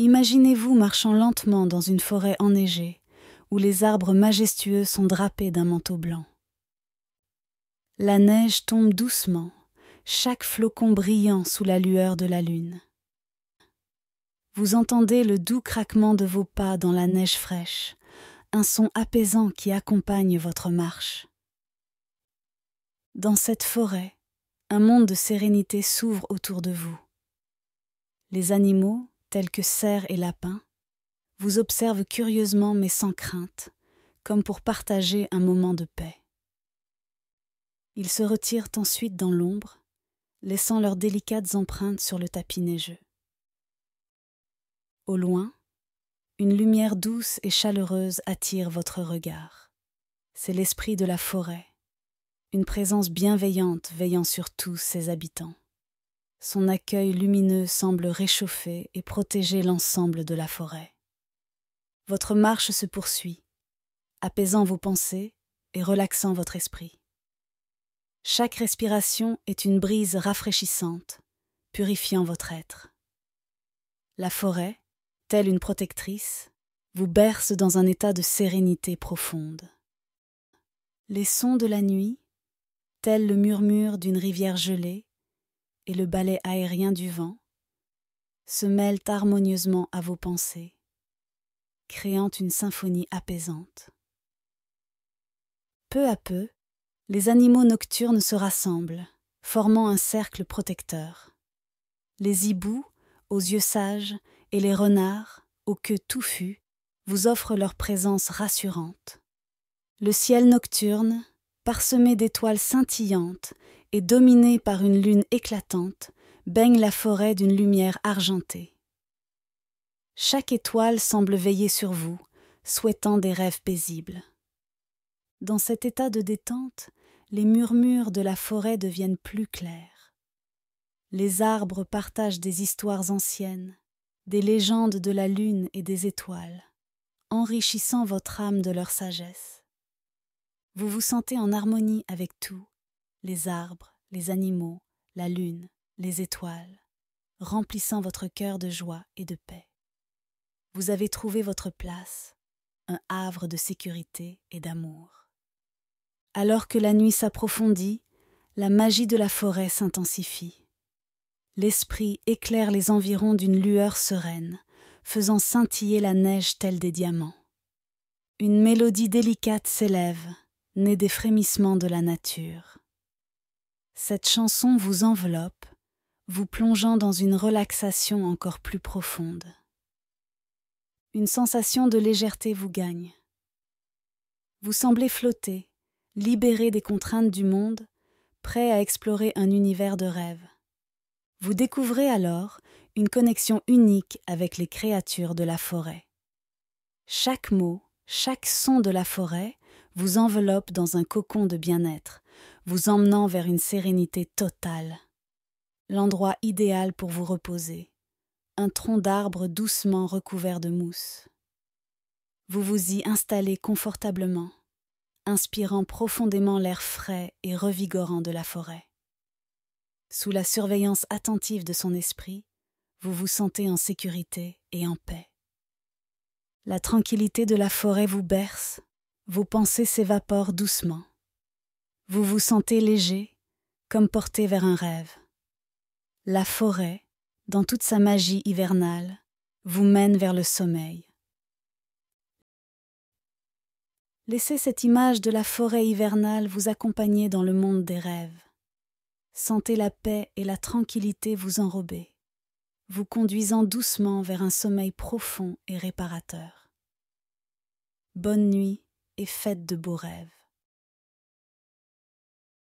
Imaginez-vous marchant lentement dans une forêt enneigée, où les arbres majestueux sont drapés d'un manteau blanc. La neige tombe doucement, chaque flocon brillant sous la lueur de la lune. Vous entendez le doux craquement de vos pas dans la neige fraîche, un son apaisant qui accompagne votre marche. Dans cette forêt, un monde de sérénité s'ouvre autour de vous. Les animaux, tels que cerfs et lapins, vous observent curieusement mais sans crainte, comme pour partager un moment de paix. Ils se retirent ensuite dans l'ombre, laissant leurs délicates empreintes sur le tapis neigeux. Au loin, une lumière douce et chaleureuse attire votre regard. C'est l'esprit de la forêt, une présence bienveillante veillant sur tous ses habitants. Son accueil lumineux semble réchauffer et protéger l'ensemble de la forêt. Votre marche se poursuit, apaisant vos pensées et relaxant votre esprit. Chaque respiration est une brise rafraîchissante, purifiant votre être. La forêt, telle une protectrice, vous berce dans un état de sérénité profonde. Les sons de la nuit, tels le murmure d'une rivière gelée et le balai aérien du vent, se mêlent harmonieusement à vos pensées, créant une symphonie apaisante. Peu à peu, les animaux nocturnes se rassemblent, formant un cercle protecteur. Les hiboux, aux yeux sages, et les renards, aux queues touffues, vous offrent leur présence rassurante. Le ciel nocturne, parsemé d'étoiles scintillantes et dominé par une lune éclatante, baigne la forêt d'une lumière argentée. Chaque étoile semble veiller sur vous, souhaitant des rêves paisibles. Dans cet état de détente, les murmures de la forêt deviennent plus clairs. Les arbres partagent des histoires anciennes, des légendes de la lune et des étoiles, enrichissant votre âme de leur sagesse. Vous vous sentez en harmonie avec tout, les arbres, les animaux, la lune, les étoiles, remplissant votre cœur de joie et de paix. Vous avez trouvé votre place, un havre de sécurité et d'amour. Alors que la nuit s'approfondit, la magie de la forêt s'intensifie. L'esprit éclaire les environs d'une lueur sereine, faisant scintiller la neige telle des diamants. Une mélodie délicate s'élève, née des frémissements de la nature. Cette chanson vous enveloppe, vous plongeant dans une relaxation encore plus profonde. Une sensation de légèreté vous gagne. Vous semblez flotter, libéré des contraintes du monde, prêt à explorer un univers de rêve. Vous découvrez alors une connexion unique avec les créatures de la forêt. Chaque mot, chaque son de la forêt vous enveloppe dans un cocon de bien-être, vous emmenant vers une sérénité totale. L'endroit idéal pour vous reposer, un tronc d'arbre doucement recouvert de mousse. Vous vous y installez confortablement, inspirant profondément l'air frais et revigorant de la forêt. Sous la surveillance attentive de son esprit, vous vous sentez en sécurité et en paix. La tranquillité de la forêt vous berce, vos pensées s'évaporent doucement. Vous vous sentez léger, comme porté vers un rêve. La forêt, dans toute sa magie hivernale, vous mène vers le sommeil. Laissez cette image de la forêt hivernale vous accompagner dans le monde des rêves. Sentez la paix et la tranquillité vous enrober, vous conduisant doucement vers un sommeil profond et réparateur. Bonne nuit et faites de beaux rêves.